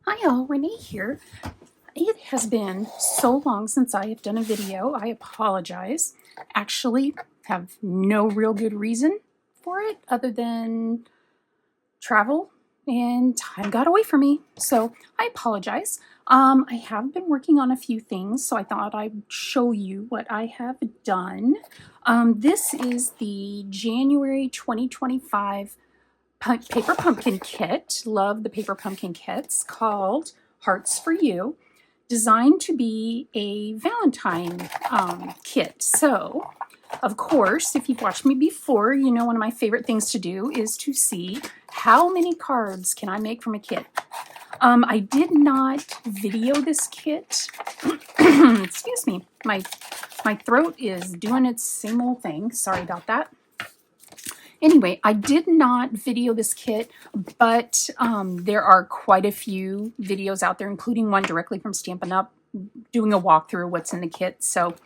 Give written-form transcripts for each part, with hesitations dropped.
Hi y'all, Renee here. It has been so long since I have done a video. I apologize. Actually, have no real good reason for it other than travel and time got away from me. So I apologize. I have been working on a few things, so I thought I'd show you what I have done. This is the January 2025 paper pumpkin kit. Love the paper pumpkin kits, called Hearts for You, designed to be a Valentine kit. So, of course, if you've watched me before, you know one of my favorite things to do is to see how many cards can I make from a kit. I did not video this kit. Excuse me, my throat is doing its same old thing. Sorry about that. Anyway, I did not video this kit, but there are quite a few videos out there, including one directly from Stampin' Up, doing a walkthrough of what's in the kit. So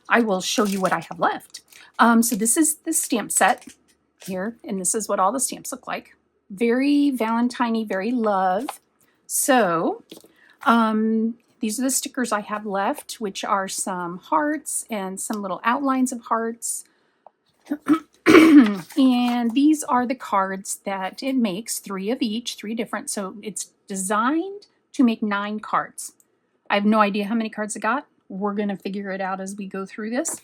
I will show you what I have left. So this is the stamp set here, and this is what all the stamps look like. Very Valentine-y, very love. So these are the stickers I have left, which are some hearts and some little outlines of hearts. And these are the cards that it makes, 3 of each, 3 different. So it's designed to make 9 cards. I have no idea how many cards it got. We're going to figure it out as we go through this.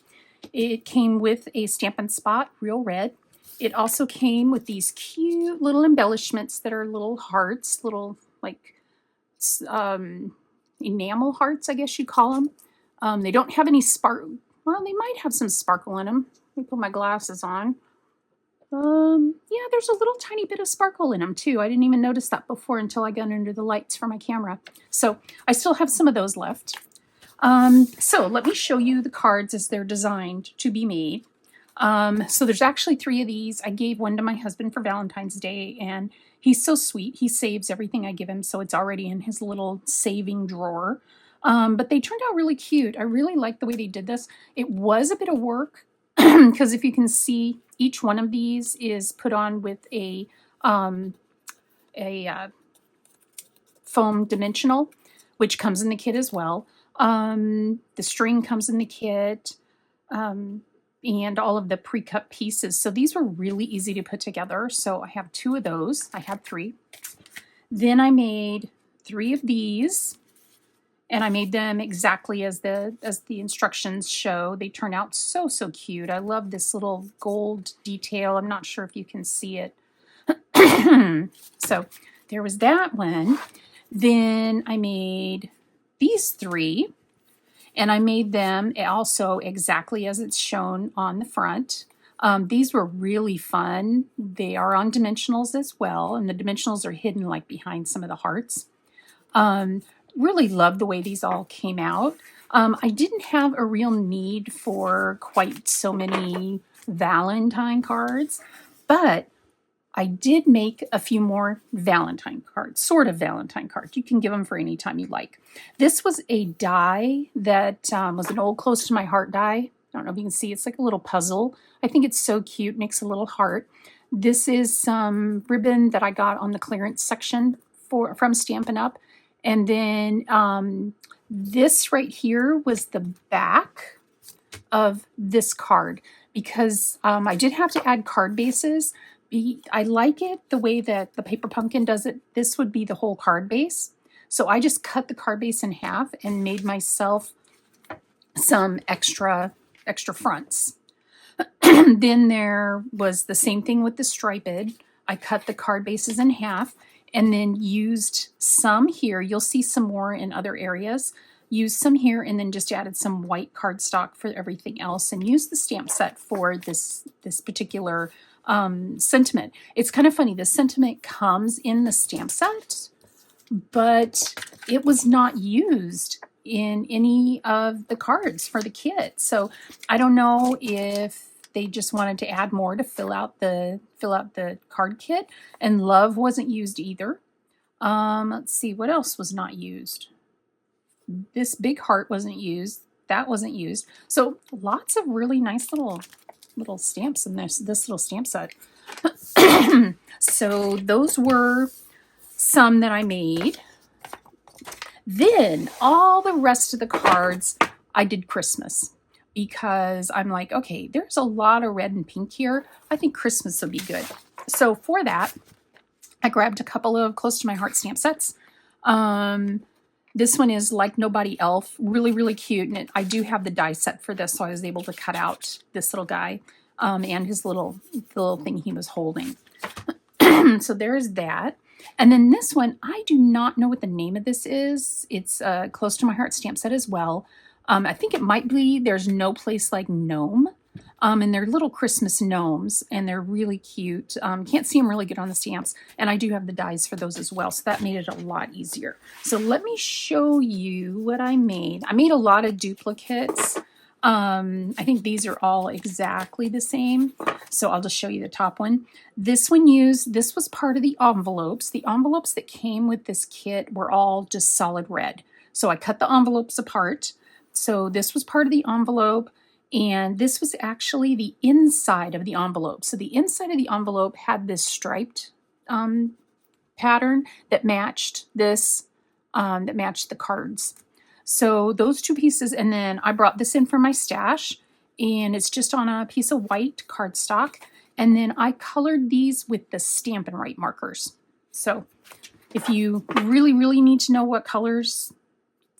It came with a Stampin' Spot, real red. It also came with these cute little embellishments that are little hearts, little like enamel hearts, I guess you call them. They don't have any sparkle. Well, they might have some sparkle in them. Let me put my glasses on. Yeah, there's a little tiny bit of sparkle in them too. I didn't even notice that before until I got under the lights for my camera. So I still have some of those left. So let me show you the cards as they're designed to be made. So there's actually 3 of these. I gave one to my husband for Valentine's Day, and he's so sweet. He saves everything I give him, so it's already in his little saving drawer. But they turned out really cute. I really like the way they did this. It was a bit of work because if you can see, each one of these is put on with a foam dimensional, which comes in the kit as well. The string comes in the kit, and all of the pre-cut pieces. So these were really easy to put together. So I have 2 of those. I had 3. Then I made 3 of these, and I made them exactly as the instructions show. They turn out so cute. I love this little gold detail. I'm not sure if you can see it. So there was that one. Then I made these 3, and I made them also exactly as it's shown on the front. These were really fun. They are on dimensionals as well, and the dimensionals are hidden like behind some of the hearts. Really love the way these all came out. I didn't have a real need for quite so many Valentine cards, but I did make a few more Valentine cards, sort of Valentine cards. You can give them for any time you like. This was a die that was an old Close to My Heart die. I don't know if you can see. It's like a little puzzle. I think it's so cute. Makes a little heart. This is some ribbon that I got on the clearance section from Stampin' Up. And then this right here was the back of this card, because I did have to add card bases. I like it the way that the paper pumpkin does it. This would be the whole card base. So I just cut the card base in half and made myself some extra fronts. Then there was the same thing with the striped. I cut the card bases in half and then used some here. You'll see some more in other areas. Used some here and then just added some white cardstock for everything else, and used the stamp set for this particular sentiment. It's kind of funny. The sentiment comes in the stamp set, but it was not used in any of the cards for the kit. So I don't know if they just wanted to add more to fill out the card kit. And love wasn't used either. Let's see, what else was not used? This big heart wasn't used. That wasn't used. So lots of really nice little stamps in this little stamp set. So those were some that I made. Then all the rest of the cards, I did Christmas because I'm like, okay, there's a lot of red and pink here. I think Christmas will be good. So for that, I grabbed a couple of close to my heart stamp sets. This one is Like Nobody Elf, really, really cute. And I do have the die set for this, so I was able to cut out this little guy and his little thing he was holding. So there's that. And then this one, I do not know what the name of this is. It's close to my heart stamp set as well. I think it might be There's No Place Like Gnome. And they're little Christmas gnomes, and they're really cute. Can't see them really good on the stamps, and I do have the dies for those as well, so that made it a lot easier. So let me show you what I made. I made a lot of duplicates. I think these are all exactly the same, so I'll just show you the top one. This was part of the envelopes. The envelopes that came with this kit were all just solid red. So I cut the envelopes apart. So this was part of the envelope. And this was actually the inside of the envelope. So the inside of the envelope had this striped pattern that matched this, that matched the cards. So those two pieces, and then I brought this in for my stash, and it's just on a piece of white cardstock. And then I colored these with the Stampin' Write markers. So if you really, really need to know what colors,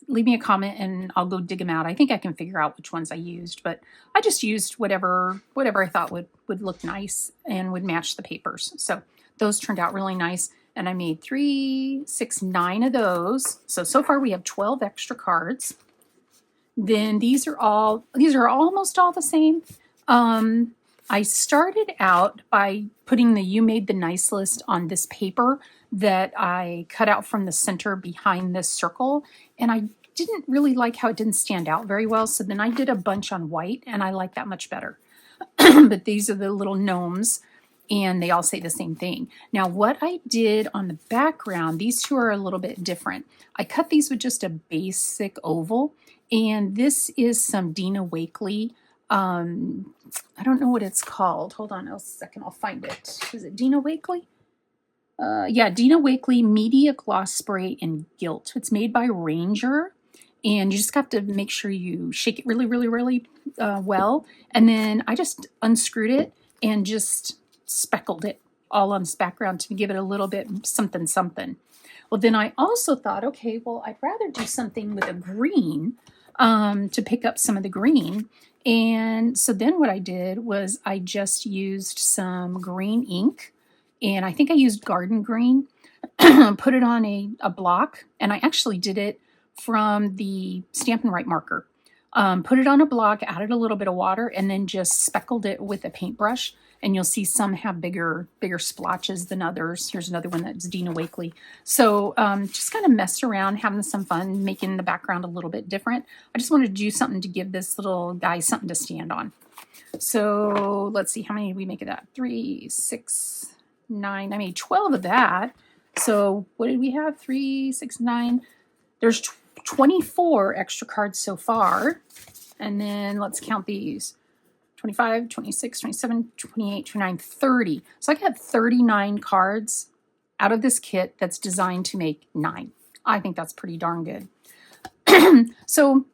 leave me a comment and I'll go dig them out. I think I can figure out which ones I used, but I just used whatever I thought would look nice and would match the papers. So those turned out really nice. And I made 3, 6, 9 of those. So far we have 12 extra cards. Then these are almost all the same. I started out by putting the You Made the Nice list on this paper that I cut out from the center behind this circle, and I didn't really like how it didn't stand out very well, so then I did a bunch on white, and I like that much better. But these are the little gnomes, and they all say the same thing. Now, what I did on the background, these two are a little bit different. I cut these with just a basic oval, and this is some Dina Wakley. I don't know what it's called. Hold on a second, I'll find it. Is it Dina Wakley? Yeah, Dina Wakley Media Gloss Spray in Gilt. It's made by Ranger, and you just have to make sure you shake it really, really, really well. And then I just unscrewed it and just speckled it all on this background to give it a little bit something, something. Well, then I also thought, okay, well, I'd rather do something with a green to pick up some of the green. And so then what I did was I just used some green ink, and I think I used garden green, put it on a block, and I actually did it from the Stampin' Write marker. Put it on a block, added a little bit of water, and then just speckled it with a paintbrush. And you'll see some have bigger splotches than others. Here's another one that's Dina Wakley. So just kind of messed around, having some fun, making the background a little bit different. I just wanted to do something to give this little guy something to stand on. So let's see, how many did we make of that? 3, 6, 9. I made 12 of that. So what did we have? 3, 6, 9. There's 24 extra cards so far. And then let's count these. 25, 26, 27, 28, 29, 30. So I got 39 cards out of this kit that's designed to make 9. I think that's pretty darn good. So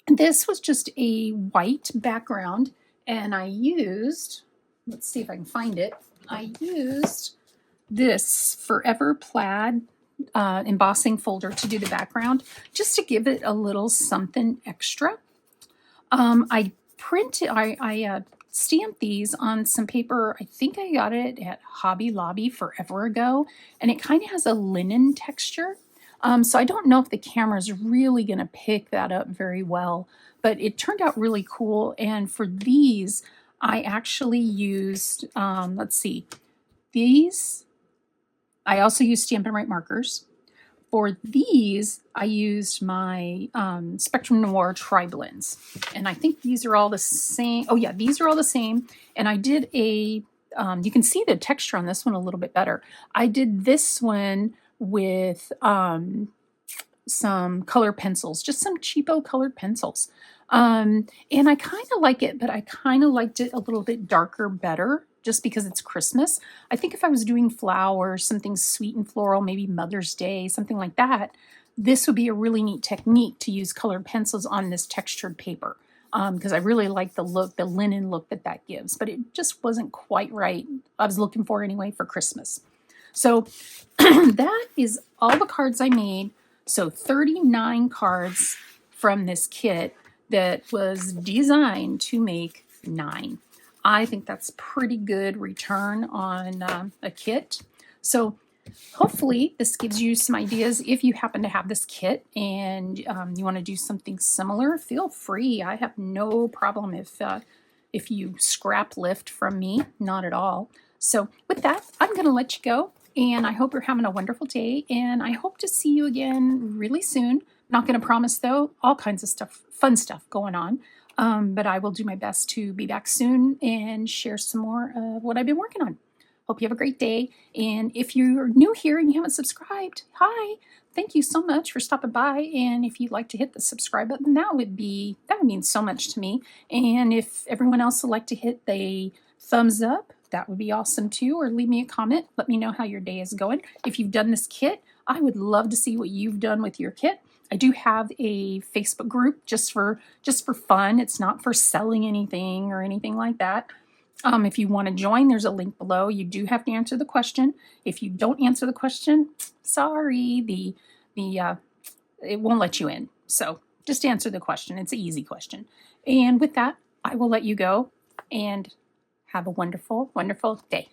this was just a white background, and I used, let's see if I can find it. I used this Forever Plaid embossing folder to do the background, just to give it a little something extra. I stamped these on some paper. I think I got it at Hobby Lobby forever ago, and it kind of has a linen texture. So I don't know if the camera's really going to pick that up very well, but it turned out really cool. And for these, I actually used, let's see, these. I also used Stampin' Write markers. For these, I used my Spectrum Noir Tri-Blends. And I think these are all the same. Oh yeah, these are all the same. And I did a, you can see the texture on this one a little bit better. I did this one with some color pencils, just some cheapo colored pencils. And I kind of like it, but I kind of liked it a little bit darker better, just because it's Christmas. I think if I was doing flowers, something sweet and floral, maybe Mother's Day, something like that, this would be a really neat technique to use colored pencils on this textured paper, because I really like the look, the linen look that gives, but it just wasn't quite right. I was looking for anyway for Christmas. So that is all the cards I made. So 39 cards from this kit that was designed to make 9. I think that's pretty good return on a kit. So hopefully this gives you some ideas. If you happen to have this kit and you want to do something similar, feel free. I have no problem if you scrap lift from me, not at all. So with that, I'm going to let you go, and I hope you're having a wonderful day, and I hope to see you again really soon. Not going to promise, though, all kinds of stuff, fun stuff going on, but I will do my best to be back soon and share some more of what I've been working on. Hope you have a great day. And if you're new here and you haven't subscribed, hi, thank you so much for stopping by. And if you'd like to hit the subscribe button, that would mean so much to me. And if everyone else would like to hit the thumbs up, that would be awesome too. Or leave me a comment. Let me know how your day is going. If you've done this kit, I would love to see what you've done with your kit. I do have a Facebook group just for fun. It's not for selling anything or anything like that. If you want to join, there's a link below. You do have to answer the question. If you don't answer the question, sorry, it won't let you in. So just answer the question. It's an easy question. And with that, I will let you go and have a wonderful, wonderful day.